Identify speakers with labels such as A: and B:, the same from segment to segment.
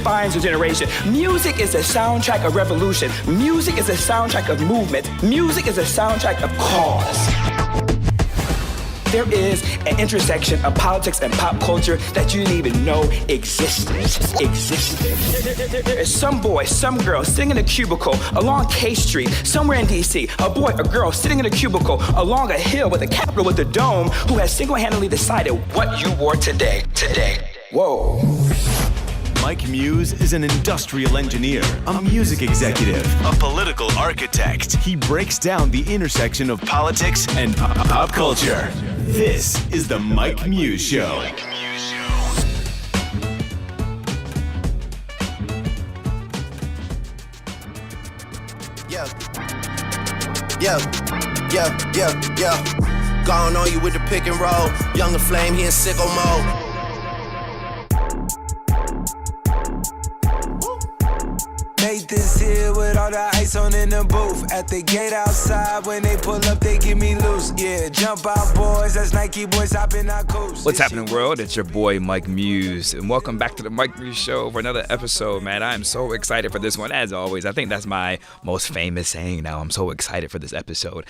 A: defines a generation. Music is a soundtrack of revolution. Music is a soundtrack of movement. Music is a soundtrack of cause. There is an intersection of politics and pop culture that you didn't even know existed. There's some boy, some girl sitting in a cubicle along K Street, somewhere in DC. A boy, a girl sitting in a cubicle along a hill with a Capitol with a dome who has single-handedly decided what you wore today. Whoa.
B: Mike Muse is an industrial engineer, a music executive, a political architect. He breaks down the intersection of politics and pop culture. This is the Mike Muse Show. Yeah. Gone on you with the pick and roll. Younger Flame, he in sicko mode.
C: Made this here with all the ice on in the booth. At the gate outside, when they pull up, they give me loose. Yeah, jump out, boys. That's Nike boys hopping our coast.
D: What's happening, world? It's your boy, Mike Muse. And welcome back to the Mike Muse Show for another episode, man. I am so excited for this one, as always. I think that's my most famous saying now. I'm so excited for this episode.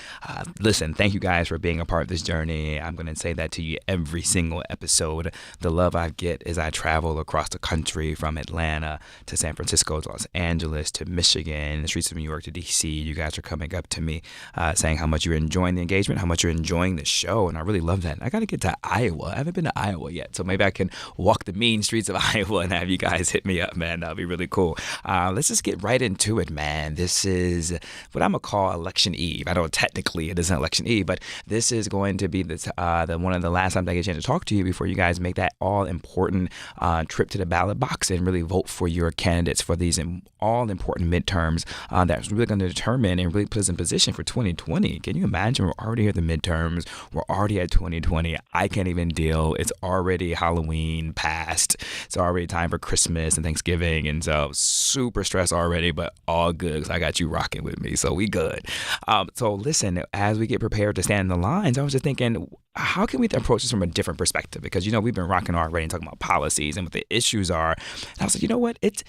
D: Listen, thank you guys for being a part of this journey. I'm going to say that to you every single episode. The love I get as I travel across the country from Atlanta to San Francisco to Los Angeles to Michigan, the streets of New York to DC. You guys are coming up to me saying how much you're enjoying the engagement, how much you're enjoying the show, and I really love that. I got to get to Iowa. I haven't been to Iowa yet, so maybe I can walk the mean streets of Iowa and have you guys hit me up, man. That'll be really cool. Let's just get right into it, man. This is what I'm going to call Election Eve. I know technically it isn't Election Eve, but this is going to be the one of the last times I get a chance to talk to you before you guys make that all-important trip to the ballot box and really vote for your candidates for these all-important midterms that's really going to determine and really put us in position for 2020. Can you imagine? We're already at the midterms. We're already at 2020. I can't even deal. It's already Halloween past. It's already time for Christmas and Thanksgiving. And so super stressed already, but all good because I got you rocking with me. So we good. So listen, as we get prepared to stand in the lines, I was just thinking, how can we approach this from a different perspective? Because, you know, we've been rocking already and talking about policies and what the issues are. And I was like, you know what? It's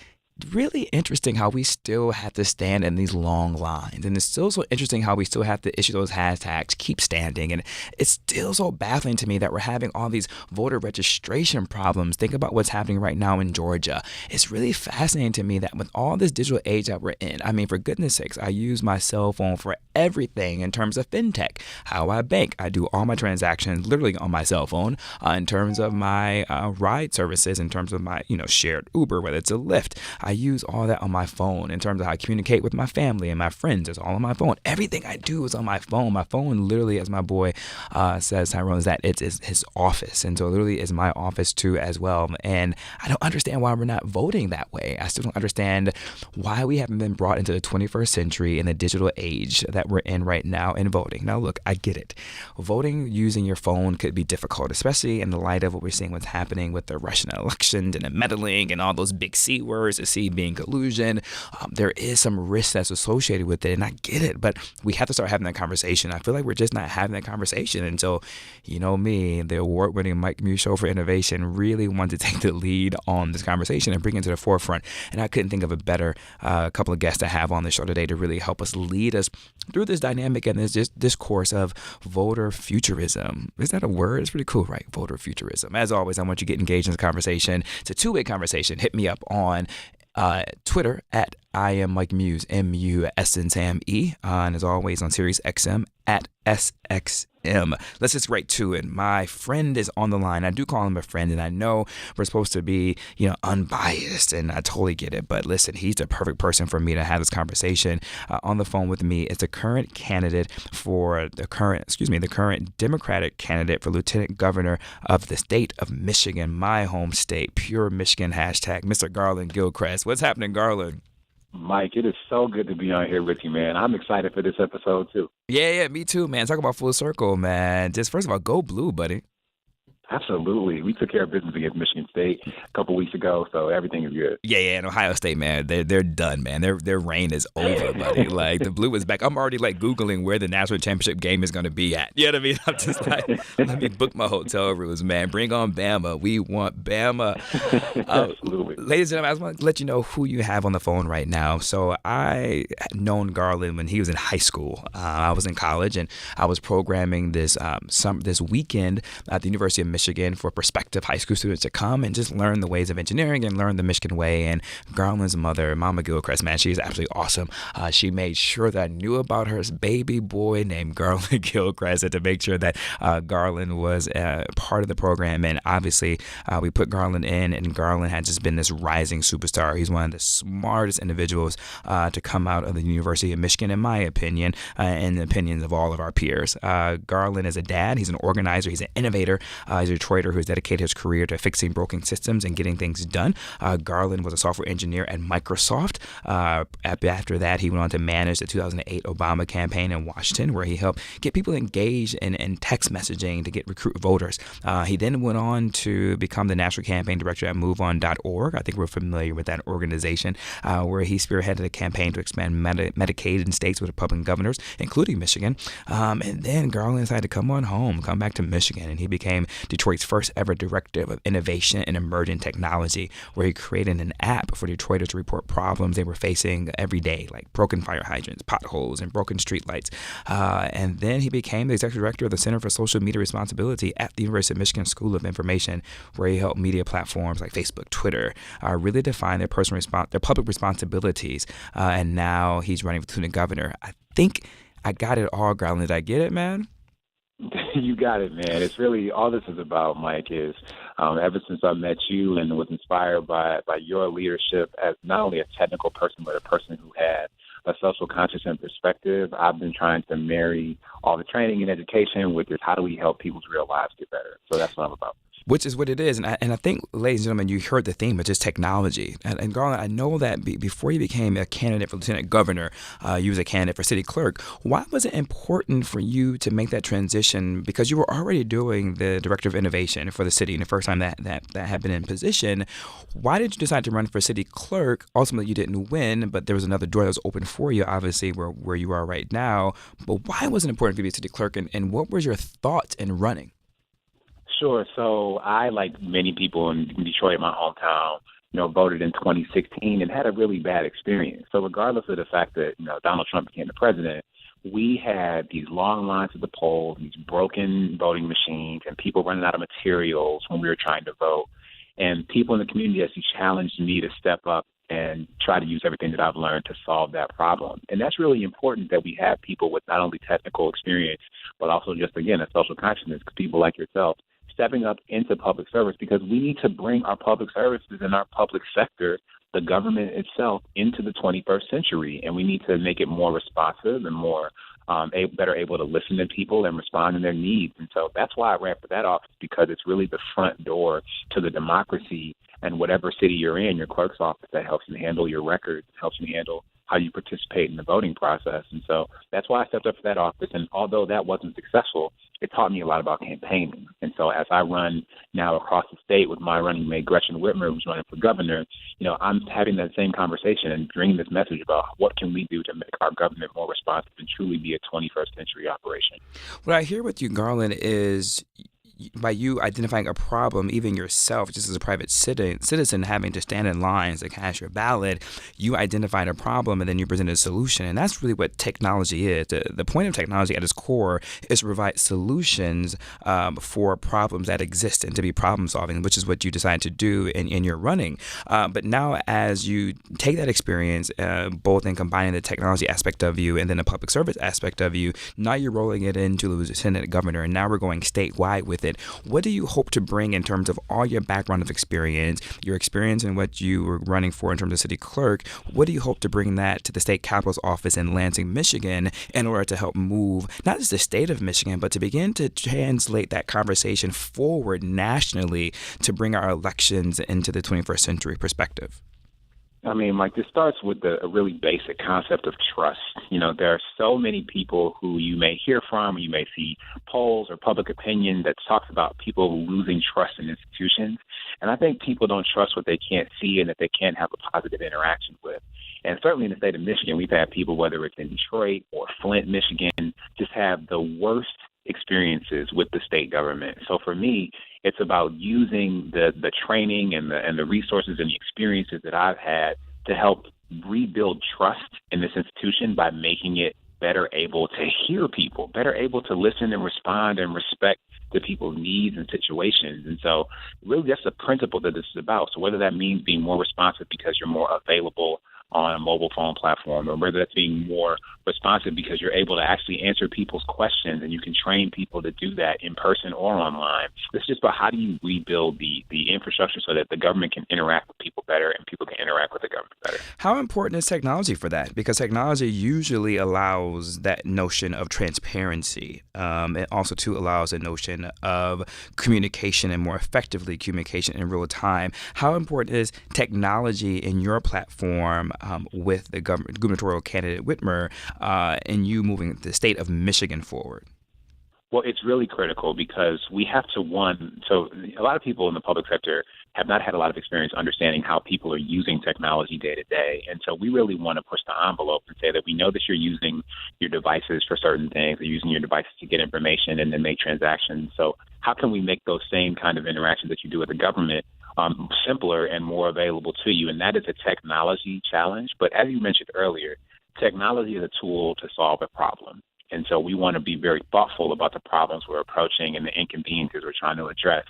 D: really interesting how we still have to stand in these long lines. And it's still so interesting how we still have to issue those hashtags, keep standing. And it's still so baffling to me that we're having all these voter registration problems. Think about what's happening right now in Georgia. It's really fascinating to me that with all this digital age that we're in, I mean, for goodness sakes, I use my cell phone for everything in terms of fintech, how I bank. I do all my transactions literally on my cell phone in terms of my ride services, in terms of my, shared Uber, whether it's a Lyft. I use all that on my phone in terms of how I communicate with my family and my friends. It's all on my phone. Everything I do is on my phone. My phone literally, as my boy says, Tyrone, is that it's his office. And so it literally is my office too as well. And I don't understand why we're not voting that way. I still don't understand why we haven't been brought into the 21st century in the digital age that we're in right now in voting. Now, look, I get it. Voting using your phone could be difficult, especially in the light of what we're seeing what's happening with the Russian elections and the meddling and all those big C words, the C being collusion. There is some risk that's associated with it, and I get it, but we have to start having that conversation. I feel like we're just not having that conversation. And so, me, the award-winning Mike Muse Show for Innovation, really wanted to take the lead on this conversation and bring it to the forefront. And I couldn't think of a better couple of guests to have on the show today to really help us lead us through this dynamic and this discourse of voter futurism. Is that a word? It's pretty cool, right? Voter futurism. As always, I want you to get engaged in this conversation. It's a two-way conversation. Hit me up on Twitter at I am Mike Muse, MUSNSAME, and as always on Sirius XM at SXM. Let's just right to it. My friend is on the line. I do call him a friend, and I know we're supposed to be, unbiased, and I totally get it. But listen, he's the perfect person for me to have this conversation. On the phone with me is the current candidate for the current Democratic candidate for Lieutenant Governor of the state of Michigan, my home state, pure Michigan hashtag, Mr. Garlin Gilchrist. What's happening, Garlin?
E: Mike, it is so good to be on here with you, man. I'm excited for this episode, too.
D: Yeah, me too, man. Talk about full circle, man. Just first of all, go blue, buddy.
E: Absolutely. We took care of business against Michigan State a couple weeks ago, so everything is good.
D: Yeah, and Ohio State, man, they're done, man. Their reign is over, buddy. Like, the blue is back. I'm already, like, Googling where the national championship game is going to be at. You know what I mean? I'm just like, let me book my hotel rooms, man. Bring on Bama. We want Bama.
E: Absolutely.
D: Ladies and gentlemen, I just want to let you know who you have on the phone right now. So I had known Garlin when he was in high school. I was in college, and I was programming this weekend at the University of Michigan for prospective high school students to come and just learn the ways of engineering and learn the Michigan way. And Garlin's mother, Mama Gilchrist, man, she's absolutely awesome. She made sure that I knew about her baby boy named Garlin Gilchrist, and to make sure that Garlin was part of the program. And obviously, we put Garlin in, and Garlin had just been this rising superstar. He's one of the smartest individuals to come out of the University of Michigan, in my opinion, and the opinions of all of our peers. Garlin is a dad. He's an organizer. He's an innovator. He's a Detroiter who's dedicated his career to fixing broken systems and getting things done. Garlin was a software engineer at Microsoft. After that, he went on to manage the 2008 Obama campaign in Washington, where he helped get people engaged in text messaging to recruit voters. He then went on to become the national campaign director at MoveOn.org. I think we're familiar with that organization, where he spearheaded a campaign to expand Medicaid in states with Republican governors, including Michigan. And then Garlin decided to come back to Michigan, and he became Detroit's first ever director of innovation and emerging technology, where he created an app for Detroiters to report problems they were facing every day, like broken fire hydrants, potholes, and broken streetlights. And then he became the executive director of the Center for Social Media Responsibility at the University of Michigan School of Information, where he helped media platforms like Facebook, Twitter, really define their public responsibilities. And now he's running for lieutenant governor. I think I got it all, Garlin. Did I get it, man?
E: You got it, man. It's really all this is about, Mike, is ever since I met you and was inspired by your leadership as not only a technical person, but a person who had a social conscience and perspective, I've been trying to marry all the training and education with this, how do we help people's real lives get better? So that's what I'm about.
D: Which is what it is. And I think, ladies and gentlemen, you heard the theme of just technology. And Garlin, I know that before you became a candidate for lieutenant governor, you was a candidate for city clerk. Why was it important for you to make that transition? Because you were already doing the director of innovation for the city, and the first time that had been in position. Why did you decide to run for city clerk? Ultimately, you didn't win, but there was another door that was open for you, obviously, where you are right now. But why was it important for you to be city clerk, and what was your thoughts in running?
E: Sure. So I, like many people in Detroit, my hometown, voted in 2016 and had a really bad experience. So regardless of the fact that, Donald Trump became the president, we had these long lines at the polls, these broken voting machines, and people running out of materials when we were trying to vote. And people in the community actually challenged me to step up and try to use everything that I've learned to solve that problem. And that's really important, that we have people with not only technical experience, but also just, again, a social consciousness, people like yourself, stepping up into public service, because we need to bring our public services and our public sector, the government itself, into the 21st century. And we need to make it more responsive and more better able to listen to people and respond to their needs. And so that's why I ran for that office, because it's really the front door to the democracy. And whatever city you're in, your clerk's office, that helps you handle your records, helps you handle how you participate in the voting process. And so that's why I stepped up for that office. And although that wasn't successful, it taught me a lot about campaigning. And so as I run now across the state with my running mate, Gretchen Whitmer, who's running for governor, I'm having that same conversation and bringing this message about what can we do to make our government more responsive and truly be a 21st century operation.
D: What I hear with you, Garlin, is by you identifying a problem, even yourself, just as a private citizen having to stand in lines to cast your ballot, you identified a problem and then you presented a solution. And that's really what technology is. The point of technology at its core is to provide solutions for problems that exist and to be problem solving, which is what you decided to do in your running. But now as you take that experience, both in combining the technology aspect of you and then the public service aspect of you, now you're rolling it into the lieutenant governor, and now we're going statewide with it. What do you hope to bring in terms of all your background of experience, your experience in what you were running for in terms of city clerk? What do you hope to bring that to the state capitol's office in Lansing, Michigan, in order to help move not just the state of Michigan, but to begin to translate that conversation forward nationally to bring our elections into the 21st century perspective?
E: I mean, like, this starts with a really basic concept of trust. There are so many people who you may hear from, you may see polls or public opinion that talks about people losing trust in institutions. And I think people don't trust what they can't see and that they can't have a positive interaction with. And certainly in the state of Michigan, we've had people, whether it's in Detroit or Flint, Michigan, just have the worst experiences with the state government. So for me, it's about using the training and the resources and the experiences that I've had to help rebuild trust in this institution by making it better able to hear people, better able to listen and respond and respect to people's needs and situations. And so really that's the principle that this is about. So whether that means being more responsive because you're more available on a mobile phone platform, or whether that's being more responsive because you're able to actually answer people's questions and you can train people to do that in person or online. It's just about how do you rebuild the infrastructure so that the government can interact with people better and people can interact with the government better.
D: How important is technology for that? Because technology usually allows that notion of transparency. It also, too, allows a notion of communication and more effectively communication in real time. How important is technology in your platform with the gubernatorial candidate Whitmer and you moving the state of Michigan forward?
E: Well, it's really critical because we have to, so a lot of people in the public sector have not had a lot of experience understanding how people are using technology day to day. And so we really want to push the envelope and say that we know that you're using your devices for certain things, you're using your devices to get information and then make transactions. So how can we make those same kind of interactions that you do with the government simpler and more available to you? And that is a technology challenge. But as you mentioned earlier, technology is a tool to solve a problem. And so we want to be very thoughtful about the problems we're approaching and the inconveniences we're trying to address.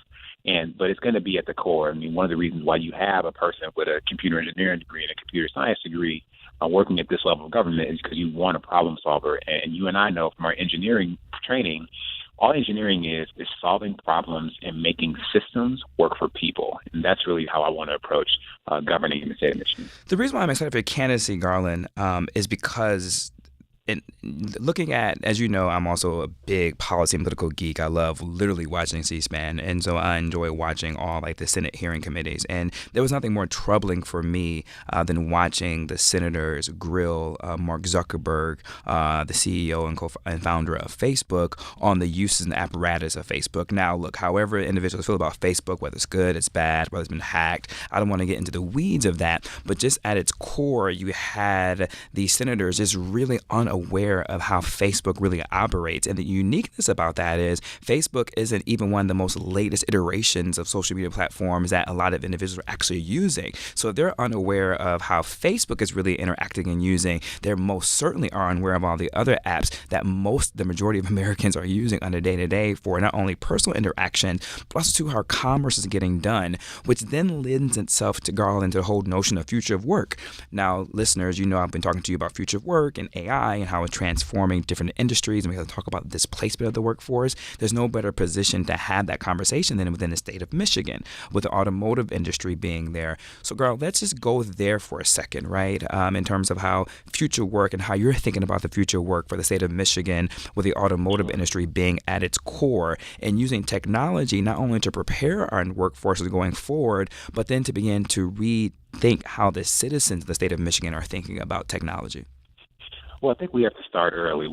E: But it's going to be at the core. I mean, one of the reasons why you have a person with a computer engineering degree and a computer science degree working at this level of government is because you want a problem solver. And you and I know from our engineering training, all engineering is solving problems and making systems work for people. And that's really how I want to approach governing in the state of Michigan.
D: The reason why I'm excited for your candidacy, Garlin, is because looking at, as you know, I'm also a big policy and political geek. I love literally watching C-SPAN. And so I enjoy watching all like the Senate hearing committees. And there was nothing more troubling for me than watching the senators grill Mark Zuckerberg, the CEO and founder of Facebook, on the uses and apparatus of Facebook. Now, look, however individuals feel about Facebook, whether it's good, it's bad, whether it's been hacked, I don't want to get into the weeds of that. But just at its core, you had these senators just really unaware of how Facebook really operates. And the uniqueness about that is Facebook isn't even one of the most latest iterations of social media platforms that a lot of individuals are actually using. So if they're unaware of how Facebook is really interacting and using, they most certainly are unaware of all the other apps that the majority of Americans are using on a day-to-day for not only personal interaction, but also to how commerce is getting done, which then lends itself to Garland to the whole notion of future of work. Now, listeners, you know I've been talking to you about future of work and AI and how it's transforming different industries, and we have to talk about the displacement of the workforce. There's no better position to have that conversation than within the state of Michigan, with the automotive industry being there. So, girl, let's just go there for a second, right? In terms of how future work and how you're thinking about the future work for the state of Michigan, with the automotive industry being at its core and using technology not only to prepare our workforces going forward, but then to begin to rethink how the citizens of the state of Michigan are thinking about technology.
E: Well, I think we have to start early.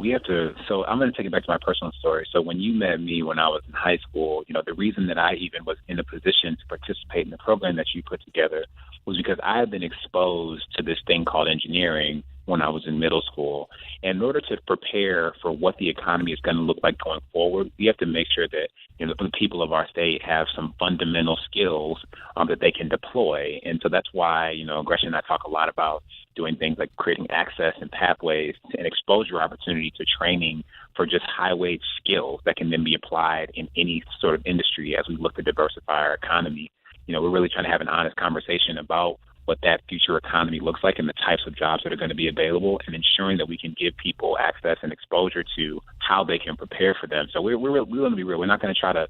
E: So I'm going to take it back to my personal story. So when you met me when I was in high school, the reason that I even was in a position to participate in the program that you put together was because I had been exposed to this thing called engineering when I was in middle school. And in order to prepare for what the economy is going to look like going forward, we have to make sure that the people of our state have some fundamental skills that they can deploy. And so that's why, Gretchen and I talk a lot about doing things like creating access and pathways and exposure opportunity to training for just high-wage skills that can then be applied in any sort of industry as we look to diversify our economy. We're really trying to have an honest conversation about what that future economy looks like and the types of jobs that are going to be available, and ensuring that we can give people access and exposure to how they can prepare for them. So we're going to be real. We're not going to try to,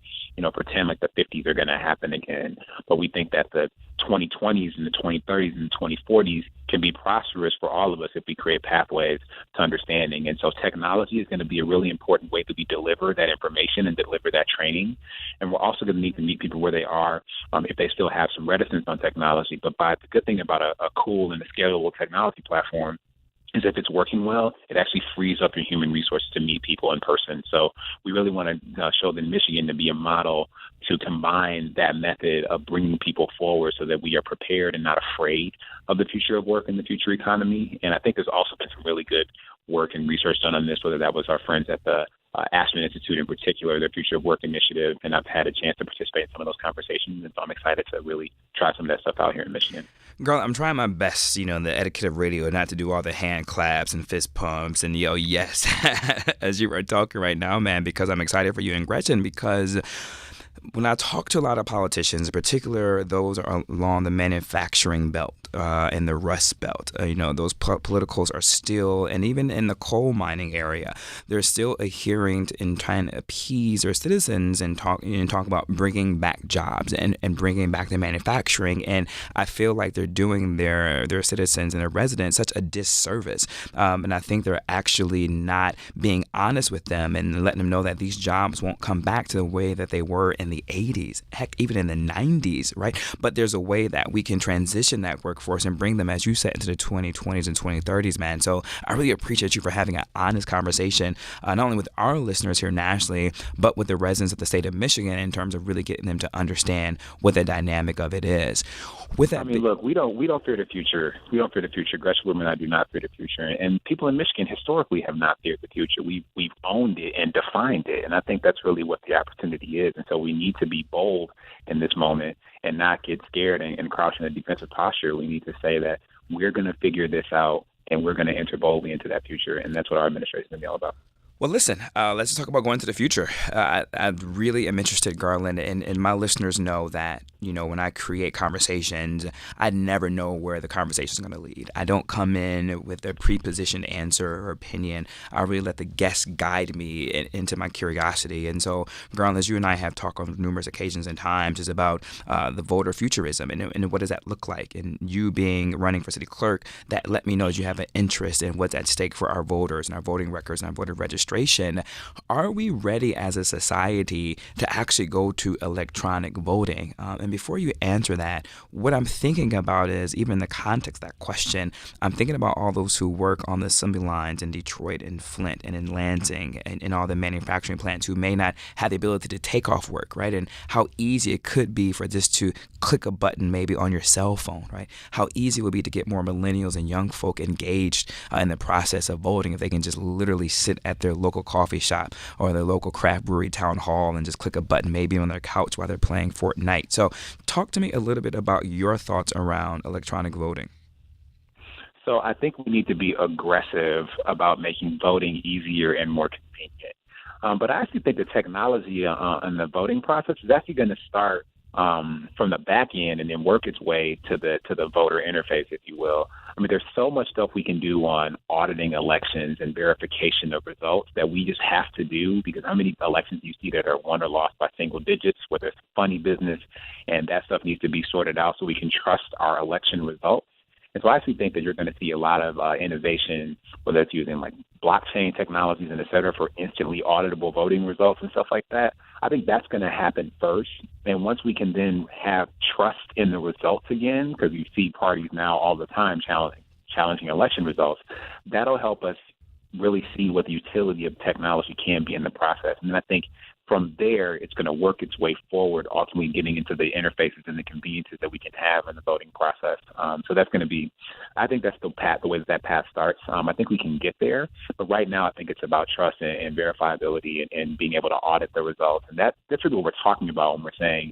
E: pretend like the 50s are going to happen again. But we think that the 2020s and the 2030s and the 2040s can be prosperous for all of us if we create pathways to understanding. And so technology is going to be a really important way that we deliver that information and deliver that training. And we're also going to need to meet people where they are if they still have some reticence on technology. But the good thing about a cool and a scalable technology platform is if it's working well, it actually frees up your human resources to meet people in person. So we really want to show that Michigan to be a model to combine that method of bringing people forward so that we are prepared and not afraid of the future of work and the future economy. And I think there's also been some really good work and research done on this, whether that was our friends at the Ashman Institute in particular, their Future of Work initiative, and I've had a chance to participate in some of those conversations, and so I'm excited to really try some of that stuff out here in Michigan.
D: Girl, I'm trying my best, in the etiquette of radio, not to do all the hand claps and fist pumps and yes, as you were talking right now, man, because I'm excited for you and Gretchen, because when I talk to a lot of politicians, in particular those are along the manufacturing belt and the Rust Belt, those politicals are still, and even in the coal mining area, they're still adhering and trying to appease their citizens and talk about bringing back jobs and bringing back the manufacturing. And I feel like they're doing their citizens and their residents such a disservice. And I think they're actually not being honest with them and letting them know that these jobs won't come back to the way that they were in the 80s, heck, even in the 90s, right? But there's a way that we can transition that workforce and bring them, as you said, into the 2020s and 2030s, man. So I really appreciate you for having an honest conversation, not only with our listeners here nationally, but with the residents of the state of Michigan in terms of really getting them to understand what the dynamic of it is. With that,
E: look, we don't fear the future. We don't fear the future. Gretchen Whitmer and I do not fear the future. And people in Michigan historically have not feared the future. We've owned it and defined it. And I think that's really what the opportunity is. And so we need to be bold in this moment and not get scared and crouch in a defensive posture. We need to say that we're going to figure this out and we're going to enter boldly into that future. And that's what our administration is going to be all about.
D: Well, listen, let's talk about going to the future. I really am interested, Garland, and my listeners know that, when I create conversations, I never know where the conversation is going to lead. I don't come in with a pre-positioned answer or opinion. I really let the guest guide me into my curiosity. And so, Garland, as you and I have talked on numerous occasions and times, is about the voter futurism and what does that look like? And you running for city clerk, that let me know that you have an interest in what's at stake for our voters and our voting records and our voter registration. Are we ready as a society to actually go to electronic voting? And before you answer that, what I'm thinking about is, even in the context of that question, I'm thinking about all those who work on the assembly lines in Detroit and Flint and in Lansing and in all the manufacturing plants who may not have the ability to take off work, right? And how easy it could be for just to click a button maybe on your cell phone, right? How easy it would be to get more millennials and young folk engaged in the process of voting if they can just literally sit at their local coffee shop or their local craft brewery town hall and just click a button maybe on their couch while they're playing Fortnite. So talk to me a little bit about your thoughts around electronic voting.
E: So I think we need to be aggressive about making voting easier and more convenient. But I actually think the technology in the voting process is actually going to start from the back end and then work its way to the voter interface, if you will. I mean, there's so much stuff we can do on auditing elections and verification of results that we just have to do, because how many elections do you see that are won or lost by single digits, whether it's funny business, and that stuff needs to be sorted out so we can trust our election results. And so I actually think that you're going to see a lot of innovation, whether it's using like blockchain technologies and et cetera, for instantly auditable voting results and stuff like that. I think that's going to happen first. And once we can then have trust in the results again, because you see parties now all the time challenging election results, that'll help us really see what the utility of technology can be in the process. And I think from there, it's going to work its way forward, ultimately getting into the interfaces and the conveniences that we can have in the voting process. So that's going to be, I think that's the path, the way that path starts. I think we can get there, but right now I think it's about trust and verifiability and being able to audit the results. And that's really what we're talking about when we're saying,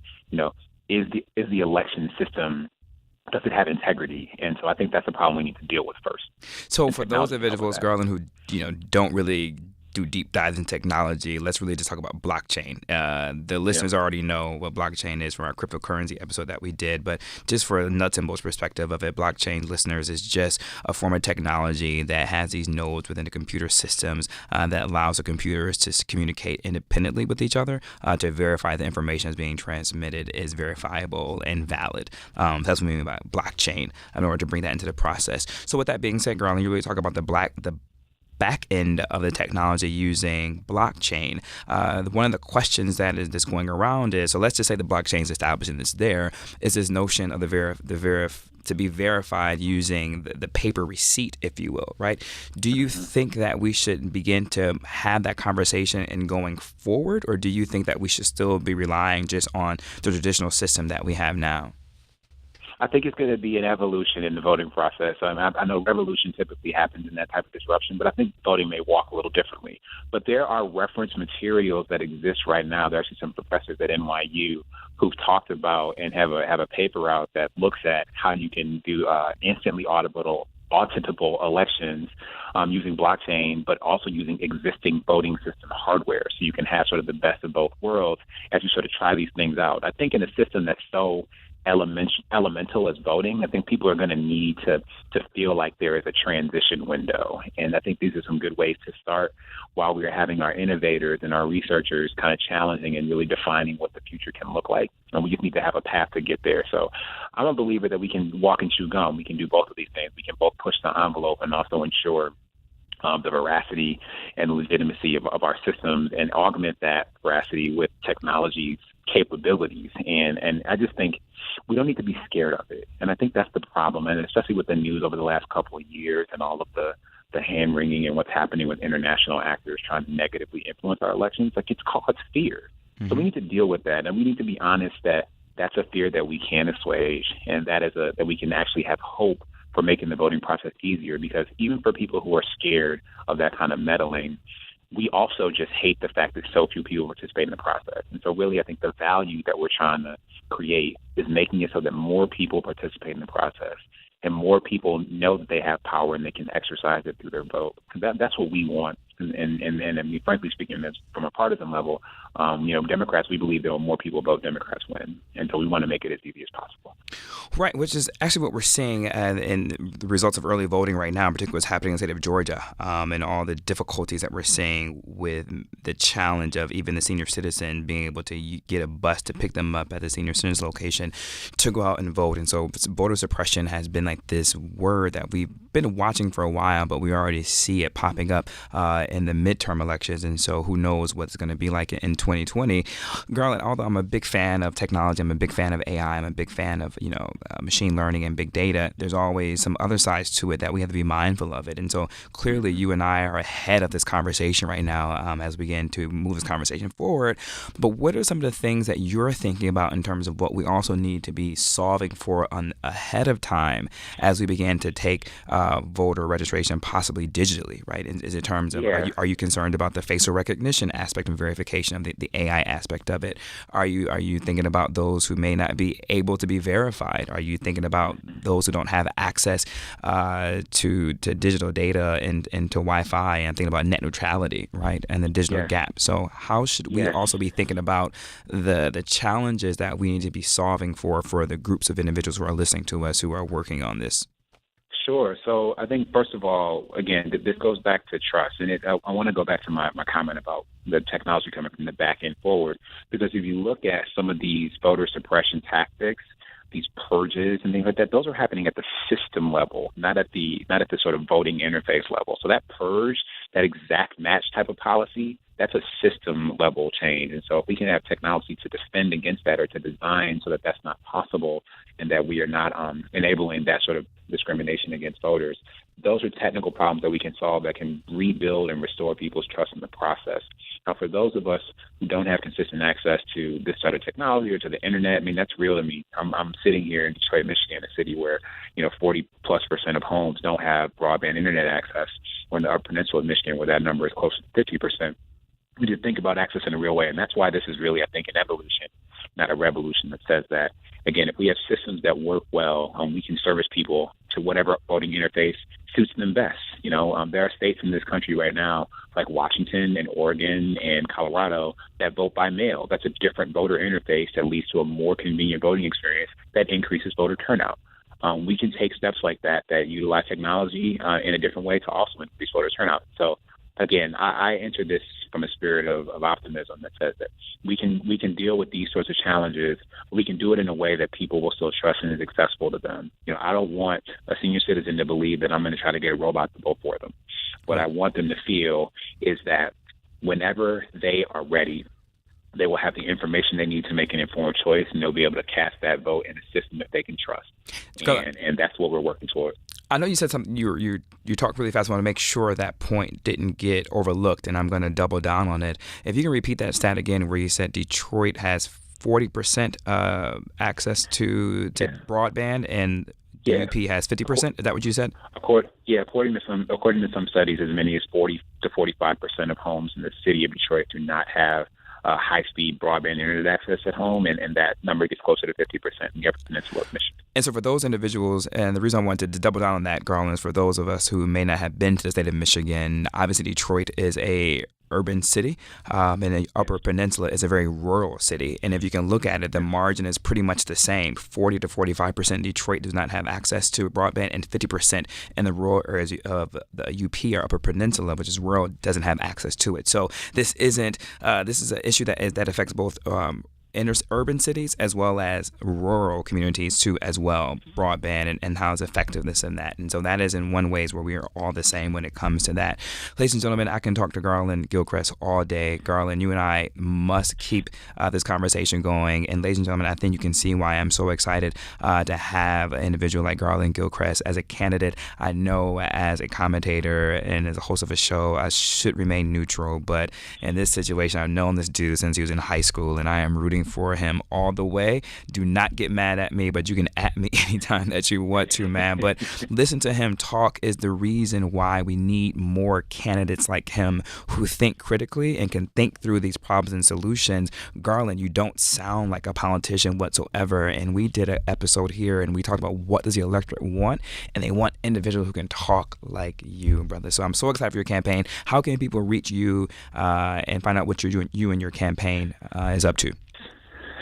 E: is the election system, does it have integrity? And so I think that's a problem we need to deal with first.
D: So for those individuals, Garland, who don't really do deep dives in technology, let's really just talk about blockchain. The listeners already know what blockchain is from our cryptocurrency episode that we did, but just for a nuts and bolts perspective of it, blockchain, listeners, is just a form of technology that has these nodes within the computer systems that allows the computers to communicate independently with each other to verify the information that's being transmitted is verifiable and valid. That's what we mean by blockchain in order to bring that into the process. So with that being said, Garlin, you really talk about the back end of the technology using blockchain. One of the questions that's going around is, so let's just say the blockchain is established and it's there, is this notion of to be verified using the paper receipt, if you will, right? Do you think that we should begin to have that conversation in going forward, or do you think that we should still be relying just on the traditional system that we have now?
E: I think it's going to be an evolution in the voting process. I know revolution typically happens in that type of disruption, but I think voting may walk a little differently. But there are reference materials that exist right now. There are actually some professors at NYU who've talked about and have a paper out that looks at how you can do instantly auditable elections using blockchain, but also using existing voting system hardware. So you can have sort of the best of both worlds as you sort of try these things out. I think in a system that's so elemental as voting, I think people are going to need to feel like there is a transition window. And I think these are some good ways to start while we are having our innovators and our researchers kind of challenging and really defining what the future can look like. And we just need to have a path to get there. So I'm a believer that we can walk and chew gum. We can do both of these things. We can both push the envelope and also ensure the veracity and legitimacy of our systems and augment that veracity with technology's capabilities. And I just think we don't need to be scared of it. And I think that's the problem. And especially with the news over the last couple of years and all of the hand-wringing and what's happening with international actors trying to negatively influence our elections, like it's caused fear. Mm-hmm. So we need to deal with that. And we need to be honest that that's a fear that we can assuage, and that we can actually have hope for making the voting process easier. Because even for people who are scared of that kind of meddling, we also just hate the fact that so few people participate in the process. And so really, I think the value that we're trying to create is making it so that more people participate in the process and more people know that they have power and they can exercise it through their vote. That's what we want. And I mean, frankly speaking, from a partisan level, Democrats, we believe that more people vote, Democrats win. And so we want to make it as easy as possible.
D: Right, which is actually what we're seeing in the results of early voting right now, in particular what's happening in the state of Georgia, and all the difficulties that we're seeing with the challenge of even the senior citizen being able to get a bus to pick them up at the senior citizen's location to go out and vote. And so voter suppression has been like this word that we've been watching for a while, but we already see it popping up in the midterm elections. And so who knows what's going to be like in 2020. Garlin, although I'm a big fan of technology, I'm a big fan of AI, I'm a big fan of, machine learning and big data, there's always some other sides to it that we have to be mindful of it. And so clearly you and I are ahead of this conversation right now as we begin to move this conversation forward. But what are some of the things that you're thinking about in terms of what we also need to be solving for ahead of time as we begin to take voter registration possibly digitally, right? Is it terms of, are you concerned about the facial recognition aspect and verification of the AI aspect of it? Are you thinking about those who may not be able to be verified? Are you thinking about those who don't have access to digital data and to Wi-Fi? And thinking about net neutrality, right? And the digital gap. So how should we also be thinking about the challenges that we need to be solving for the groups of individuals who are listening to us who are working on this?
E: Sure. So I think, first of all, again, this goes back to trust. And I want to go back to my comment about the technology coming from the back end forward, because if you look at some of these voter suppression tactics, these purges and things like that, those are happening at the system level, not at the sort of voting interface level. So that purge, that exact match type of policy, that's a system level change. And so if we can have technology to defend against that or to design so that that's not possible and that we are not enabling that sort of discrimination against voters, those are technical problems that we can solve that can rebuild and restore people's trust in the process. Now, for those of us who don't have consistent access to this sort of technology or to the internet, I mean, that's real to me. I'm sitting here in Detroit, Michigan, a city where 40+% of homes don't have broadband internet access, or in the Upper Peninsula of Michigan, where that number is close to 50%. We need to think about access in a real way, and that's why this is really, I think, an evolution, not a revolution, that says that, again, if we have systems that work well, we can service people to whatever voting interface suits them best. There are states in this country right now, like Washington and Oregon and Colorado, that vote by mail. That's a different voter interface that leads to a more convenient voting experience that increases voter turnout. We can take steps like that utilize technology in a different way to also increase voter turnout. So, again, I enter this from a spirit of optimism that says that we can deal with these sorts of challenges. We can do it in a way that people will still trust and is accessible to them. I don't want a senior citizen to believe that I'm going to try to get a robot to vote for them. What I want them to feel is that whenever they are ready, they will have the information they need to make an informed choice, and they'll be able to cast that vote in a system that they can trust. And that's what we're working towards.
D: I know you said something. You talked really fast. I want to make sure that point didn't get overlooked, and I'm going to double down on it. If you can repeat that stat again, where you said Detroit has 40% access to broadband, and UP has 50%. Is that what you said?
E: According to some studies, as many as 40 to 45% of homes in the city of Detroit do not have high-speed broadband internet access at home, and that number gets closer to 50% in the Upper Peninsula of Michigan.
D: And so for those individuals, and the reason I wanted to double down on that, Garlin, is for those of us who may not have been to the state of Michigan, obviously Detroit is a urban city, and the Upper Peninsula is a very rural city. And if you can look at it, the margin is pretty much the same. 40 to 45% Detroit does not have access to broadband, and 50% in the rural areas of the UP or Upper Peninsula, which is rural, doesn't have access to it. So this is an issue that affects both urban cities as well as rural communities too, as well, broadband and how it's effectiveness in that. And so that is in one ways where we are all the same when it comes to that. Ladies and gentlemen, I can talk to Garlin Gilchrist all day. Garlin, you and I must keep this conversation going. And ladies and gentlemen, I think you can see why I'm so excited to have an individual like Garlin Gilchrist as a candidate. I know as a commentator and as a host of a show, I should remain neutral. But in this situation, I've known this dude since he was in high school, and I am rooting for him all the way. Do not get mad at me, but you can at me anytime that you want to, man. But listen to him talk is the reason why we need more candidates like him who think critically and can think through these problems and solutions. Garlin, you don't sound like a politician whatsoever. And we did an episode here and we talked about what does the electorate want, and they want individuals who can talk like you, brother. So I'm so excited for your campaign. How can people reach you and find out what you and your campaign is up to?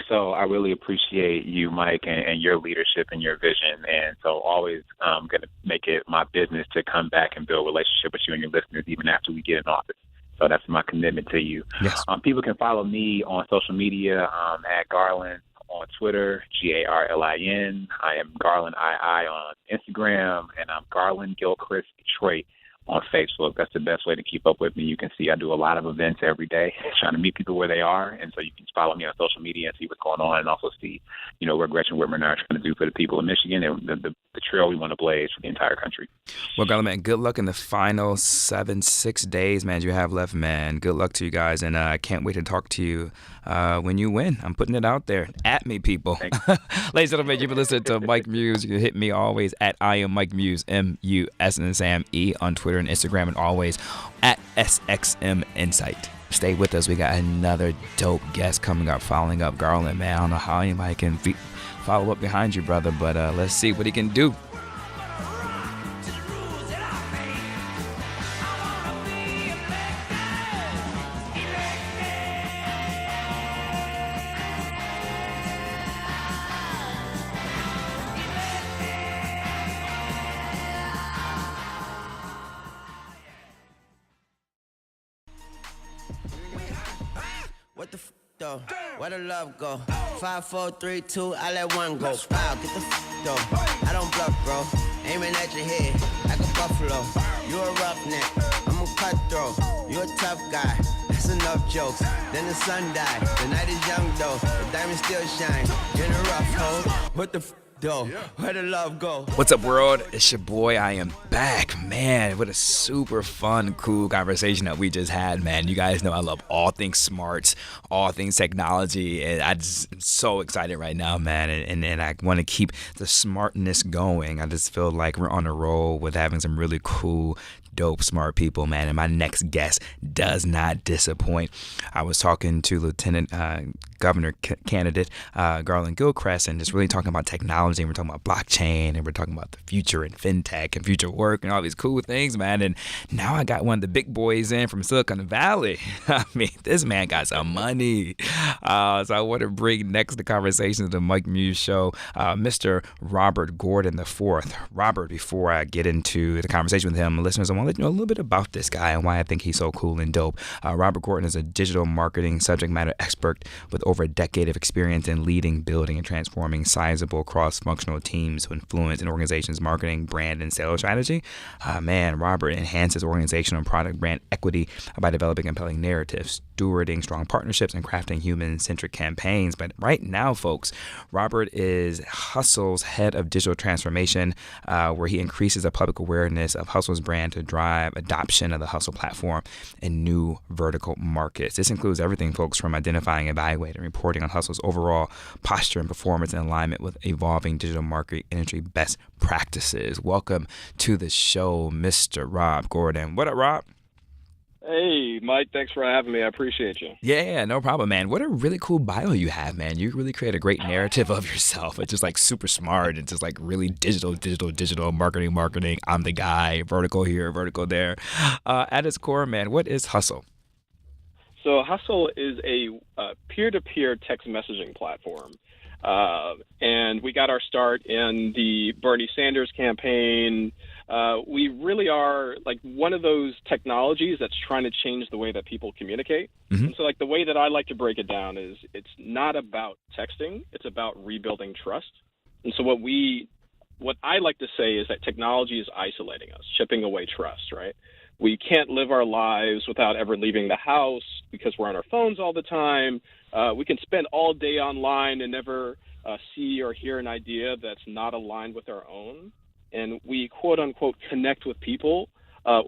E: So I really appreciate you, Mike, and your leadership and your vision. And so always going to make it my business to come back and build a relationship with you and your listeners even after we get in office. So that's my commitment to you.
D: Yes.
E: People can follow me on social media at Garlin on Twitter, Garlin. I am Garlin II on Instagram, and I'm Garlin Gilchrist Detroit on Facebook. That's the best way to keep up with me. You can see I do a lot of events every day, trying to meet people where they are, and so you can follow me on social media and see what's going on, and also see, what Gretchen Whitmer and I are trying to do for the people of Michigan and the trail we want to blaze for the entire country.
D: Well, Garlin, man, good luck in the final 6 days, man, you have left, man. Good luck to you guys, and I can't wait to talk to you when you win. I'm putting it out there. At me, people. Ladies and gentlemen, you've been listening to Mike Muse. You can hit me always at I am Mike Muse, M-U-S and Sam E on Twitter and Instagram, and always at SXM Insight. Stay with us. We got another dope guest coming up, following up Garlin, man. I don't know how anybody can follow up behind you, brother, but let's see what he can do.
F: What the though? Where the love go? 5, 4, 3, 2, I let one go. Wow, get the though. I don't bluff, bro. Aiming at your head like a buffalo. You a roughneck, I'm a cutthroat. You a tough guy. That's enough jokes. Then the sun died. The night is young though. The diamond still shine. In a rough hole. What the though? Where the love go?
D: What's up, world? It's your boy. I am back, man. What a super fun, cool conversation that we just had, man. You guys know I love all things smarts, all things technology, and I'm so excited right now, man. And I want to keep the smartness going. I just feel like we're on a roll with having some really cool dope, smart people, man. And my next guest does not disappoint. I was talking to Lieutenant Governor candidate Garlin Gilchrist, and just really talking about technology. And we're talking about blockchain, and we're talking about the future and fintech and future work and all these cool things, man. And now I got one of the big boys in from Silicon Valley. I mean, this man got some money. So I want to bring next the conversation to the Mike Muse Show, Mr. Robert Gordon IV. Robert, before I get into the conversation with him, listeners, I want to let you know a little bit about this guy and why I think he's so cool and dope. Robert Gordon is a digital marketing subject matter expert with over a decade of experience in leading, building, and transforming sizable cross-functional teams to influence an organization's marketing, brand, and sales strategy. Man, Robert enhances organizational and product brand equity by developing compelling narratives, stewarding strong partnerships, and crafting human-centric campaigns. But right now, folks, Robert is Hustle's head of digital transformation, where he increases the public awareness of Hustle's brand to drive adoption of the Hustle platform in new vertical markets. This includes everything, folks, from identifying, evaluating, and reporting on Hustle's overall posture and performance in alignment with evolving digital marketing industry best practices. Welcome to the show, Mr. Rob Gordon. What up, Rob?
G: Hey, Mike, thanks for having me. I appreciate you.
D: Yeah, no problem, man. What a really cool bio you have, man. You really create a great narrative of yourself. It's just like super smart. It's just like really digital, marketing. I'm the guy, vertical here, vertical there. At its core, man, what is Hustle?
G: So Hustle is a peer-to-peer text messaging platform. And we got our start in the Bernie Sanders campaign. We really are like one of those technologies that's trying to change the way that people communicate. Mm-hmm. And so like the way that I like to break it down is it's not about texting, it's about rebuilding trust. And so what I like to say is that technology is isolating us, chipping away trust, right? We can't live our lives without ever leaving the house because we're on our phones all the time. We can spend all day online and never see or hear an idea that's not aligned with our own. And we, quote unquote, connect with people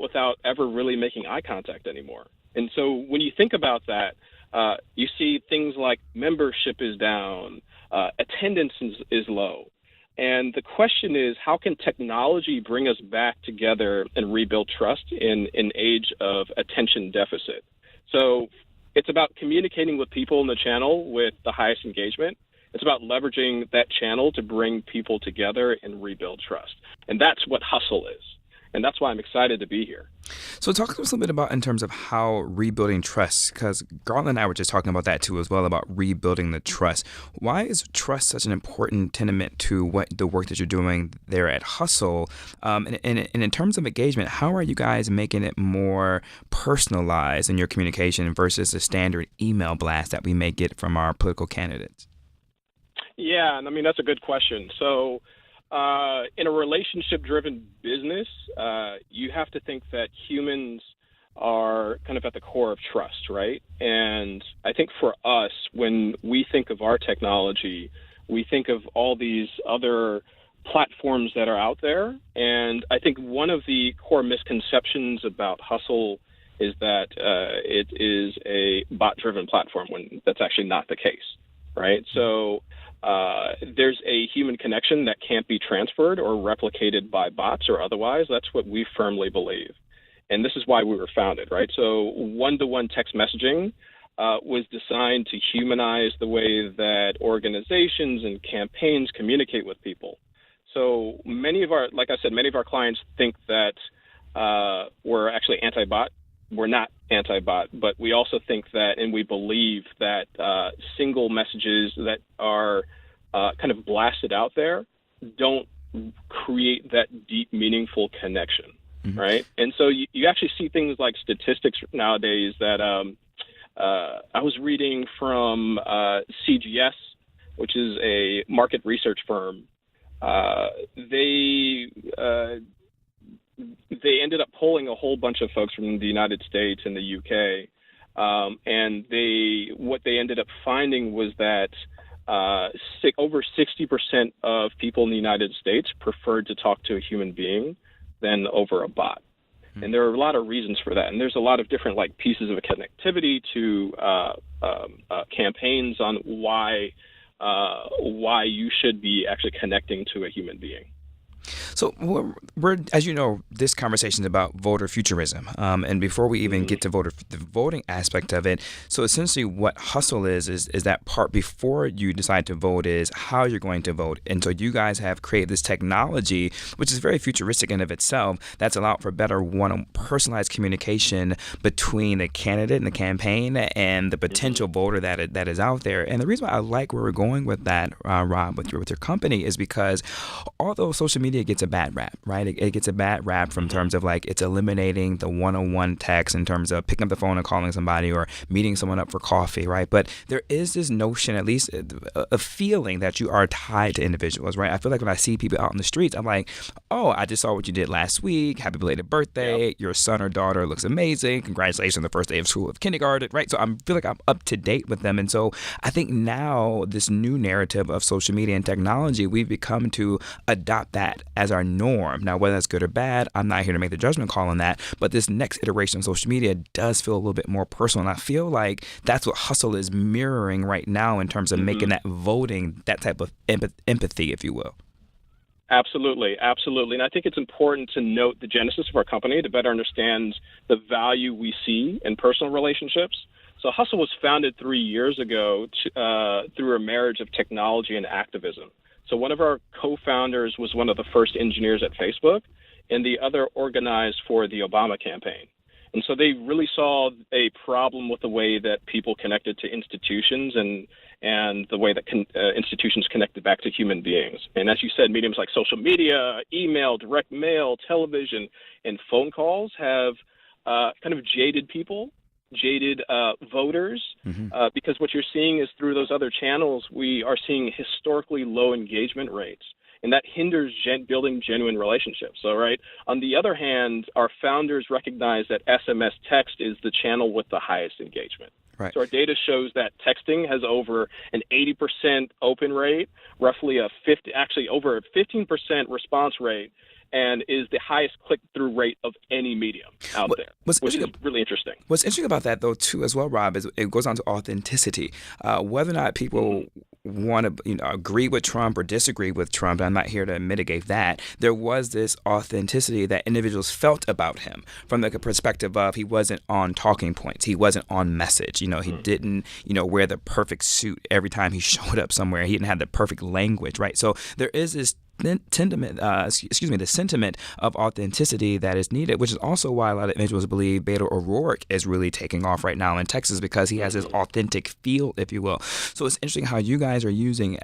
G: without ever really making eye contact anymore. And so when you think about that, you see things like membership is down, attendance is low. And the question is, how can technology bring us back together and rebuild trust in an age of attention deficit? So it's about communicating with people in the channel with the highest engagement. It's about leveraging that channel to bring people together and rebuild trust. And that's what Hustle is. And that's why I'm excited to be here.
D: So talk to us a little bit about in terms of how rebuilding trust, because Garland and I were just talking about that too as well, about rebuilding the trust. Why is trust such an important tenement to what the work that you're doing there at Hustle? And in terms of engagement, how are you guys making it more personalized in your communication versus the standard email blast that we may get from our political candidates?
G: Yeah, and I mean, that's a good question. So in a relationship-driven business, you have to think that humans are kind of at the core of trust, right? And I think for us, when we think of our technology, we think of all these other platforms that are out there. And I think one of the core misconceptions about Hustle is that it is a bot-driven platform when that's actually not the case, right? So there's a human connection that can't be transferred or replicated by bots or otherwise. That's what we firmly believe. And this is why we were founded, right? So one-to-one text messaging was designed to humanize the way that organizations and campaigns communicate with people. So many of our clients think that we're actually anti-bot. We're not anti-bot, but we also think that, and we believe that single messages that are kind of blasted out there don't create that deep, meaningful connection, mm-hmm. right? And so you actually see things like statistics nowadays that I was reading from CGS, which is a market research firm. They ended up polling a whole bunch of folks from the United States and the UK, and what they ended up finding was that over 60% of people in the United States preferred to talk to a human being than over a bot. Mm-hmm. And there are a lot of reasons for that, and there's a lot of different pieces of connectivity to campaigns on why you should be actually connecting to a human being.
D: So we're, as you know, this conversation is about voter futurism. And before we even get to the voting aspect of it, so essentially what Hustle is that part before you decide to vote is how you're going to vote. And so you guys have created this technology, which is very futuristic in of itself, that's allowed for better personalized communication between the candidate and the campaign and the potential voter that is out there. And the reason why I like where we're going with that, Rob, with your company is because although social media gets a bad rap, right? It gets a bad rap from terms of like it's eliminating the one-on-one text in terms of picking up the phone and calling somebody or meeting someone up for coffee, right? But there is this notion, at least a feeling that you are tied to individuals, right? I feel like when I see people out in the streets, I'm like, oh, I just saw what you did last week. Happy belated birthday. Yep. Your son or daughter looks amazing. Congratulations on the first day of school of kindergarten, right? So I feel like I'm up to date with them. And so I think now this new narrative of social media and technology, we've become to adopt that as our norm. Now, whether that's good or bad, I'm not here to make the judgment call on that. But this next iteration of social media does feel a little bit more personal. And I feel like that's what Hustle is mirroring right now in terms of making that voting, that type of empathy, if you will.
G: Absolutely. And I think it's important to note the genesis of our company to better understand the value we see in personal relationships. So Hustle was founded 3 years ago through a marriage of technology and activism. So one of our co-founders was one of the first engineers at Facebook, and the other organized for the Obama campaign. And so they really saw a problem with the way that people connected to institutions and the way that institutions connected back to human beings. And as you said, mediums like social media, email, direct mail, television, and phone calls have kind of jaded people, jaded voters, because what you're seeing is through those other channels, we are seeing historically low engagement rates. And that hinders building genuine relationships. So, right. On the other hand, our founders recognize that SMS text is the channel with the highest engagement. Right. So our data shows that texting has over an 80% open rate, roughly over a 15% response rate, and is the highest click-through rate of any medium out there, which is really interesting.
D: What's interesting about that, though, too, as well, Rob, is it goes on to authenticity. Whether or not people want to agree with Trump or disagree with Trump, I'm not here to mitigate that. There was this authenticity that individuals felt about him from the perspective of he wasn't on talking points. He wasn't on message. He didn't, wear the perfect suit every time he showed up somewhere. He didn't have the perfect language, right? So there is this the sentiment of authenticity that is needed, which is also why a lot of individuals believe Beto O'Rourke is really taking off right now in Texas because he has this authentic feel, if you will. So it's interesting how you guys are using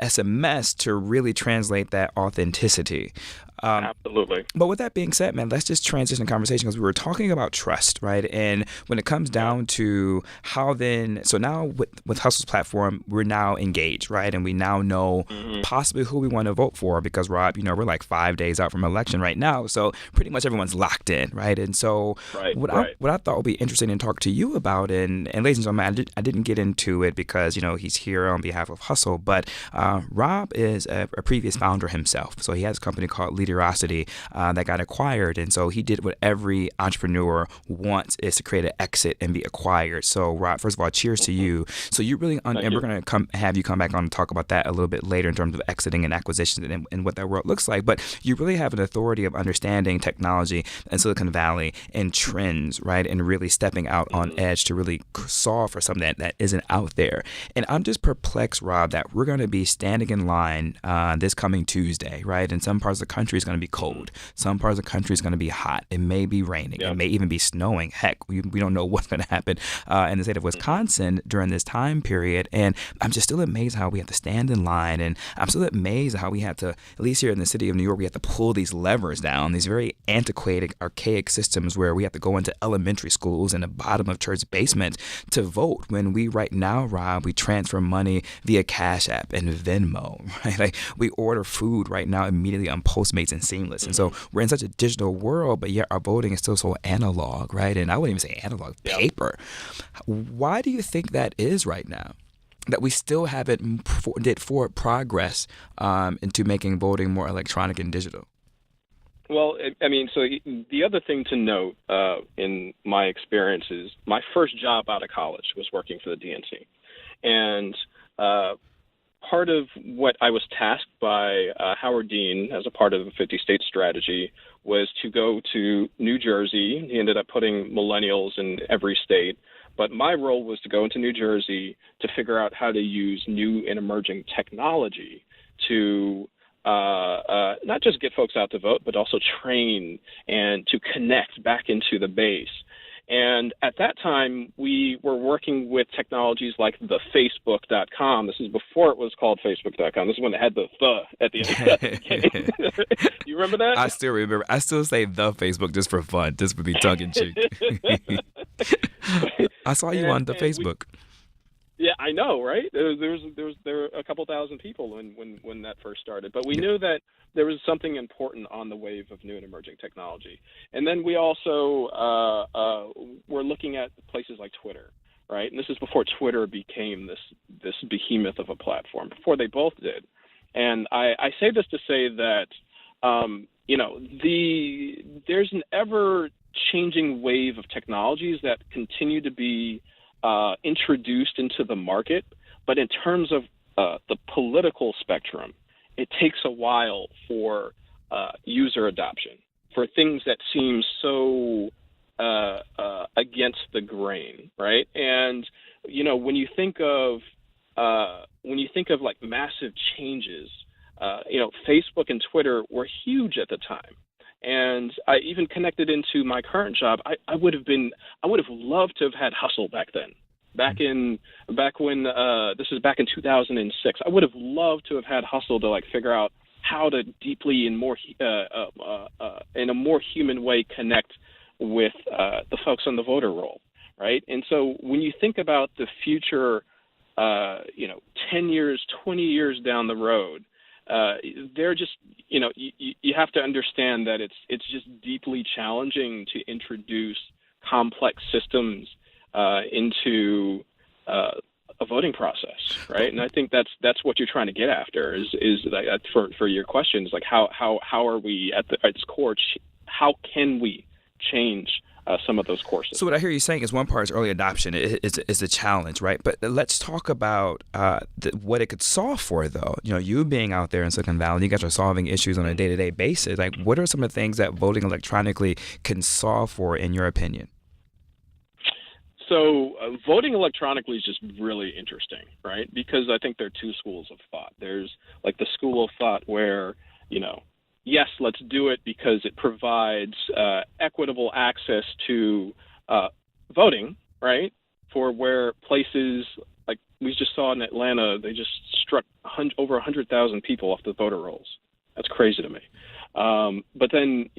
D: SMS to really translate that authenticity.
G: Absolutely.
D: But with that being said, man, let's just transition the conversation because we were talking about trust, right? And when it comes down to how then, so now with Hustle's platform, we're now engaged, right? And we now know possibly who we want to vote for because, Rob, we're like 5 days out from election right now. So pretty much everyone's locked in, right? And so what I thought would be interesting to talk to you about, and ladies and gentlemen, I didn't get into it because, he's here on behalf of Hustle, but Rob is a previous founder himself. So he has a company called that got acquired. And so he did what every entrepreneur wants is to create an exit and be acquired. So Rob, first of all, cheers to you. So you really, and we're going to have you come back on and talk about that a little bit later in terms of exiting and acquisitions and what that world looks like. But you really have an authority of understanding technology and Silicon Valley and trends, right? And really stepping out on edge to really solve for something that isn't out there. And I'm just perplexed, Rob, that we're going to be standing in line this coming Tuesday, right? In some parts of the country, is going to be cold. Some parts of the country is going to be hot. It may be raining. It may even be snowing. Heck, we don't know what's going to happen in the state of Wisconsin during this time period. And I'm just still amazed how we have to stand in line. And I'm still amazed how we have to, at least here in the city of New York, we have to pull these levers down, these very antiquated, archaic systems where we have to go into elementary schools in the bottom of church basements to vote when we right now, Rob, we transfer money via Cash App and Venmo, right? Like we order food right now immediately on Postmates and Seamless. And so we're in such a digital world, but yet our voting is still so analog, right? And I wouldn't even say analog, paper. Why do you think that is right now? That we still haven't did forward progress into making voting more electronic and digital?
G: Well, so the other thing to note in my experience is my first job out of college was working for the DNC. And part of what I was tasked by Howard Dean as a part of the 50-state strategy was to go to New Jersey. He ended up putting millennials in every state. But my role was to go into New Jersey to figure out how to use new and emerging technology to not just get folks out to vote, but also train and to connect back into the base. And at that time, we were working with technologies like the Facebook.com. This is before it was called Facebook.com. This is when it had the at the end. You remember that?
D: I still remember. I still say the Facebook just for fun, just for the tongue in cheek. I saw you on the Facebook.
G: Yeah, I know, right? There were a couple thousand people when that first started, but we knew that there was something important on the wave of new and emerging technology. And then we also were looking at places like Twitter, right? And this is before Twitter became this behemoth of a platform, before they both did. And I say this to say that there's an ever-changing wave of technologies that continue to be introduced into the market, but in terms of the political spectrum, it takes a while for user adoption, for things that seem so against the grain, right? And when you think of like massive changes, Facebook and Twitter were huge at the time. And I even connected into my current job. I would have loved to have had Hustle back then. Back when this is back in 2006. I would have loved to have had Hustle to like figure out how to deeply and more in a more human way connect with the folks on the voter roll, right? And so when you think about the future, 10 years, 20 years down the road, they're just, you have to understand that it's just deeply challenging to introduce complex systems into a voting process, right? And I think that's what you're trying to get after is that for your question is like how are we at its core? How can we change some of those courses?
D: So what I hear you saying is one part is early adoption is a challenge, right? But let's talk about what it could solve for, though. You being out there in Silicon Valley, you guys are solving issues on a day-to-day basis. Like, what are some of the things that voting electronically can solve for, in your opinion?
G: So voting electronically is just really interesting, right? Because I think there are two schools of thought. There's like the school of thought where, yes, let's do it because it provides equitable access to voting, right? For where places like we just saw in Atlanta, they just struck over 100,000 people off the voter rolls. That's crazy to me. But then,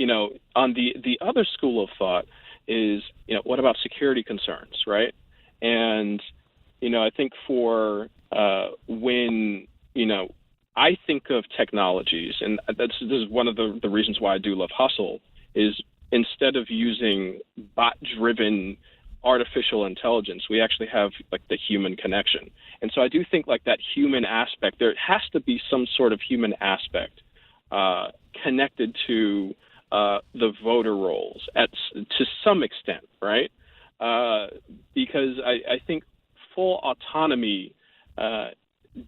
G: on the other school of thought is, what about security concerns, right? And, I think for when, I think of technologies, and this is one of the reasons why I do love Hustle, is instead of using bot-driven artificial intelligence, we actually have like the human connection. And so I do think like that human aspect, there has to be some sort of human aspect connected to the voter rolls to some extent, right? Because I think full autonomy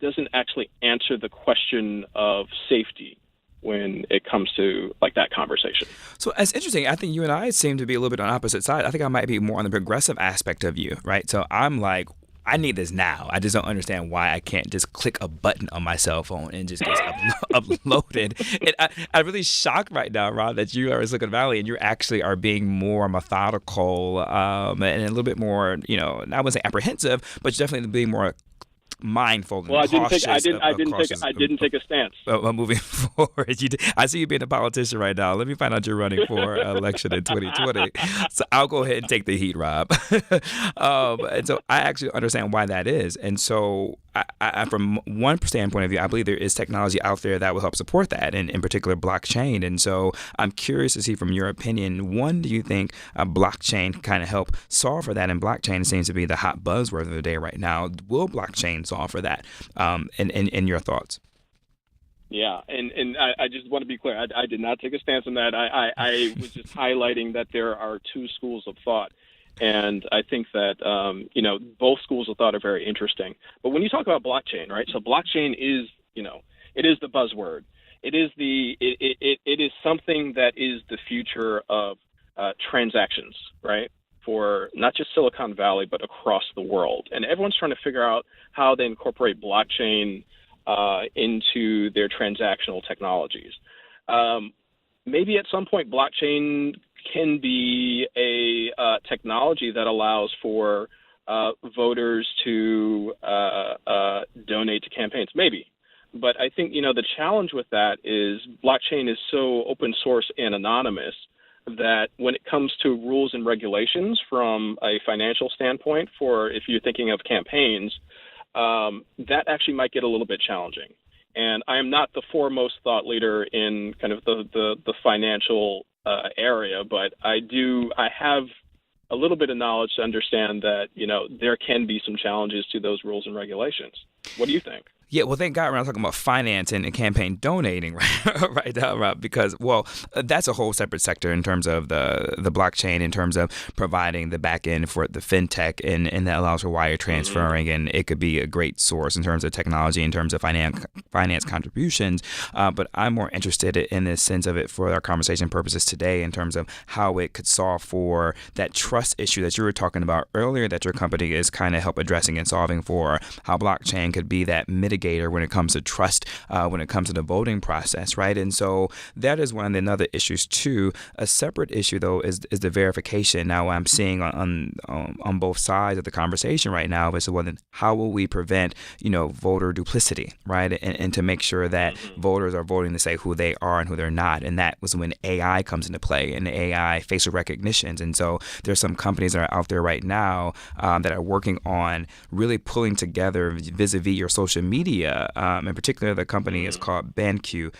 G: doesn't actually answer the question of safety when it comes to like that conversation.
D: So it's interesting. I think you and I seem to be a little bit on opposite sides. I think I might be more on the progressive aspect of you, right? So I'm like, I need this now. I just don't understand why I can't just click a button on my cell phone and just gets uploaded. And I'm really shocked right now, Rob, that you are in Silicon Valley and you actually are being more methodical and a little bit more, I wouldn't say apprehensive, but you're definitely being more mindful and cautious.
G: I didn't take a stance.
D: Moving forward, I see you being a politician right now. Let me find out you're running for election in 2020. So I'll go ahead and take the heat, Rob. And so I actually understand why that is. And so I, from one standpoint of view, I believe there is technology out there that will help support that, and in particular blockchain. And so I'm curious to see from your opinion, one, do you think a blockchain can kind of help solve for that? And blockchain seems to be the hot buzzword of the day right now. Will blockchain solve for that? And your thoughts?
G: Yeah, and I just want to be clear. I did not take a stance on that. I was just highlighting that there are two schools of thought. And I think that, both schools of thought are very interesting. But when you talk about blockchain, right? So blockchain is, it is the buzzword. It is it is something that is the future of transactions, right? For not just Silicon Valley, but across the world. And everyone's trying to figure out how they incorporate blockchain into their transactional technologies. Maybe at some point, blockchain can be a technology that allows for voters to donate to campaigns. Maybe. But I think, the challenge with that is blockchain is so open source and anonymous that when it comes to rules and regulations from a financial standpoint, for if you're thinking of campaigns, that actually might get a little bit challenging. And I am not the foremost thought leader in kind of the financial area, but I have a little bit of knowledge to understand that, there can be some challenges to those rules and regulations. What do you think?
D: Yeah, well, thank God we're not talking about finance and campaign donating right now, Rob, because, that's a whole separate sector in terms of the blockchain, in terms of providing the back end for the fintech, and that allows for wire transferring, and it could be a great source in terms of technology, in terms of finance contributions. But I'm more interested in the sense of it for our conversation purposes today, in terms of how it could solve for that trust issue that you were talking about earlier, that your company is kind of help addressing and solving for, how blockchain could be that mitigator when it comes to trust, when it comes to the voting process, right? And so that is one of the other issues too. A separate issue though is the verification. Now I'm seeing on both sides of the conversation right now is, well, then how will we prevent voter duplicity, right? And to make sure that voters are voting to say who they are and who they're not. And that was when AI comes into play, and AI facial recognitions. And so there's some companies that are out there right now that are working on really pulling together vis-a-vis your social media. In particular, the company is called BandQ.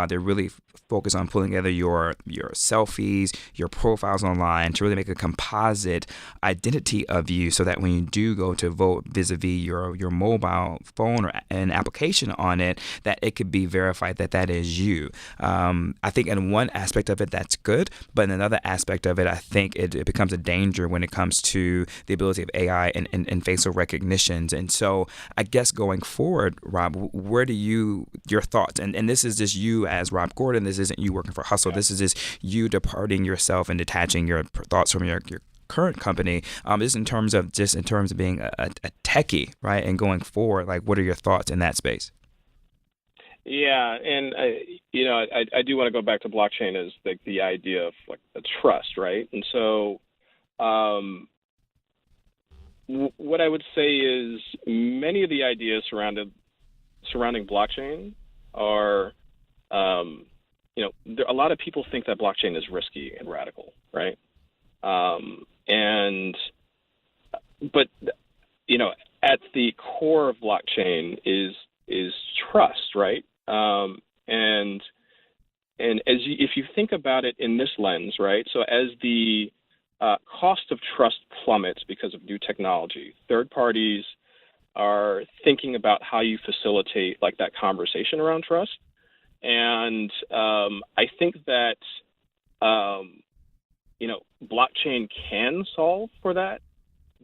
D: They're really focused on pulling together your selfies, your profiles online, to really make a composite identity of you, so that when you do go to vote vis-a-vis your mobile phone or an application on it, that it could be verified that is you. I think in one aspect of it, that's good, but in another aspect of it, I think it becomes a danger when it comes to the ability of AI and facial recognitions. And so I guess going forward, Rob, where do your thoughts, and this is just you as Rob Gordon, this isn't you working for Hustle, this is just you departing yourself and detaching your thoughts from your current company, just in terms of being a techie, right, and going forward, like, what are your thoughts in that space?
G: Yeah, and I do want to go back to blockchain as the idea of like a trust, right? And so what I would say is many of the ideas surrounding blockchain are, a lot of people think that blockchain is risky and radical, right? But at the core of blockchain is trust, right? And if you think about it in this lens, right? So as the cost of trust plummets because of new technology, third parties are thinking about how you facilitate like that conversation around trust. And I think that, blockchain can solve for that.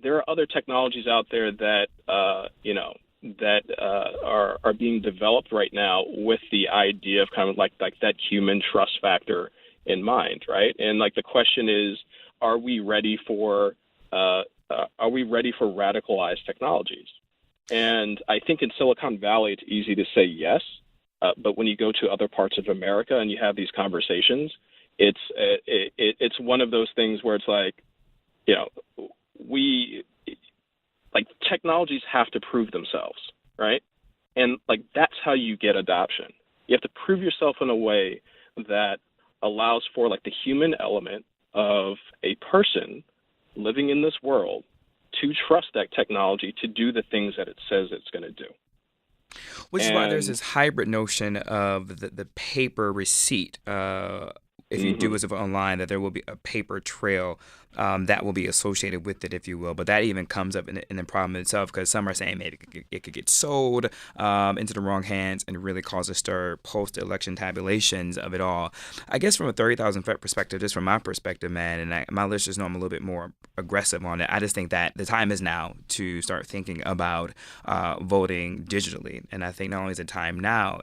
G: There are other technologies out there that, are being developed right now with the idea of kind of like that human trust factor in mind, right? And like the question is, are we ready for radicalized technologies? And I think in Silicon Valley, it's easy to say yes, but when you go to other parts of America and you have these conversations, it's one of those things where it's like, technologies have to prove themselves, right? And like that's how you get adoption. You have to prove yourself in a way that allows for like the human element of a person living in this world to trust that technology to do the things that it says it's going to do.
D: Which is why there's this hybrid notion of the paper receipt. If you do as of online, that there will be a paper trail that will be associated with it, if you will. But that even comes up in the problem itself, because some are saying maybe it could get sold into the wrong hands and really cause a stir post-election tabulations of it all. I guess from a 30,000 foot perspective, just from my perspective, man, and my listeners know I'm a little bit more aggressive on it. I just think that the time is now to start thinking about voting digitally. And I think not only is it time now,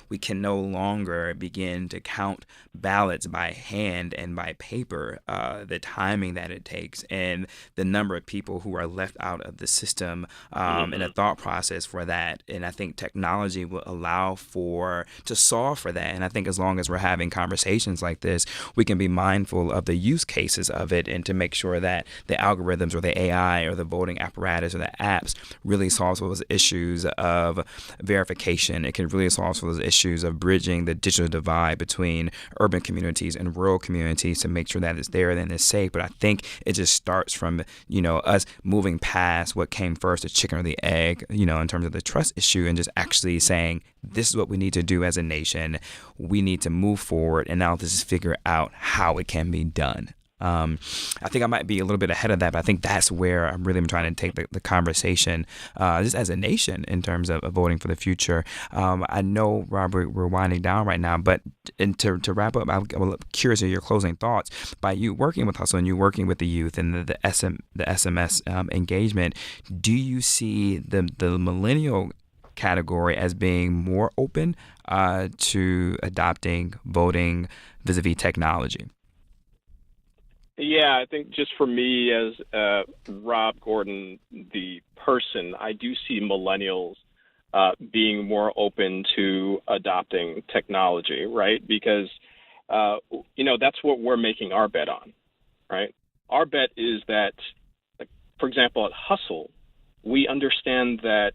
D: we can no longer begin to count ballots by hand and by paper. The timing that it takes and the number of people who are left out of the system and the thought process for that. And I think technology will allow to solve for that. And I think as long as we're having conversations like this, we can be mindful of the use cases of it and to make sure that the algorithms or the AI or the voting apparatus or the apps really solves for those issues of verification. It can really solve for those issues of bridging the digital divide between urban communities and rural communities to make sure that it's there and it's safe. But I think it just starts from, us moving past what came first, the chicken or the egg, in terms of the trust issue, and just actually saying, this is what we need to do as a nation. We need to move forward, and now let's just figure out how it can be done. I think I might be a little bit ahead of that, but I think that's where I'm really trying to take the conversation just as a nation in terms of voting for the future. I know, Robert, we're winding down right now, but to wrap up, I'm curious of your closing thoughts. By you working with Hustle and you working with the youth and the SMS engagement, do you see the millennial category as being more open to adopting voting vis-a-vis technology?
G: Yeah, I think just for me as Rob Gordon, the person, I do see millennials being more open to adopting technology, right? Because, that's what we're making our bet on, right? Our bet is that, for example, at Hustle, we understand that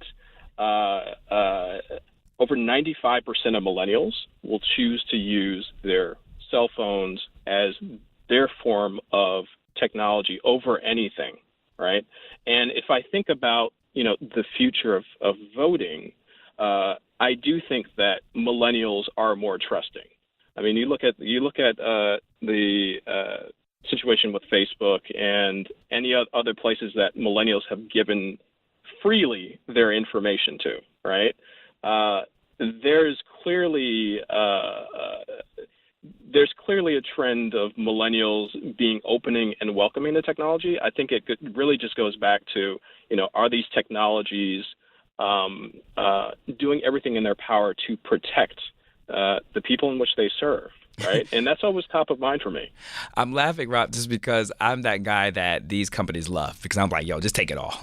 G: over 95% of millennials will choose to use their cell phones as their form of technology over anything, right? And if I think about, the future of voting, I do think that millennials are more trusting. I mean, you look at the situation with Facebook and any other places that millennials have given freely their information to, right? There's clearly a trend of millennials being opening and welcoming the technology. I think it really just goes back to, are these technologies doing everything in their power to protect the people in which they serve, right? And that's always top of mind for me.
D: I'm laughing, Rob, just because I'm that guy that these companies love, because I'm like, yo, just take it all.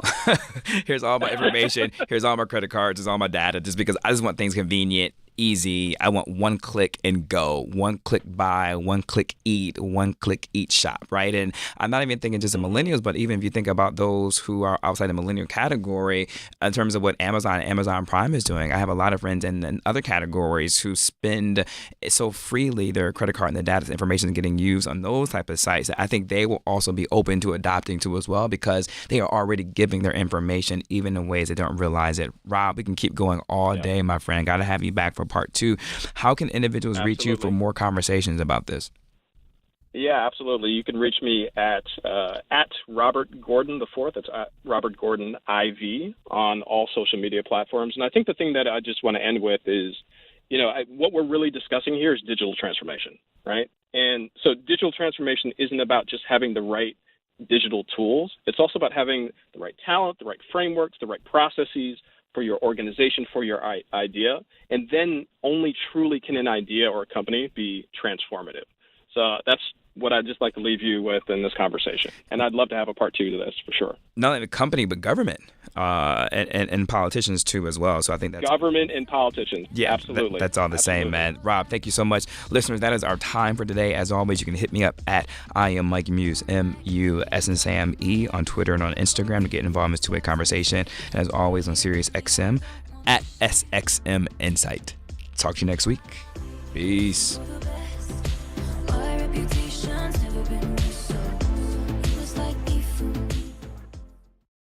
D: Here's all my information. Here's all my credit cards. Here's all my data, just because I just want things convenient, easy. I want one click and go, one click buy, one click eat, one click eat shop, right? And I'm not even thinking just of millennials, but even if you think about those who are outside the millennial category in terms of what Amazon Prime is doing. I have a lot of friends in other categories who spend so freely their credit card and the data information is getting used on those type of sites. I think they will also be open to adopting to as well, because they are already giving their information even in ways they don't realize it. Rob, we can keep going all day, my friend. Got to have you back for part 2. How can individuals reach you for more conversations about this?
G: Yeah, absolutely. You can reach me at Robert Gordon IV. That's at Robert Gordon IV on all social media platforms. And I think the thing that I just want to end with is, what we're really discussing here is digital transformation, right? And so digital transformation isn't about just having the right digital tools. It's also about having the right talent, the right frameworks, the right processes for your organization, for your idea, and then only truly can an idea or a company be transformative. So that's what I'd just like to leave you with in this conversation. And I'd love to have a part 2 to this for sure.
D: Not only the company, but government and politicians too as well. So I think that's
G: government and politicians.
D: Yeah,
G: absolutely.
D: That's all the same, man. Rob, thank you so much. Listeners, that is our time for today. As always, you can hit me up at I am Mike Muse, MUSE on Twitter and on Instagram to get involved in this two-way conversation. And as always on Sirius XM at SXM Insight. Talk to you next week. Peace.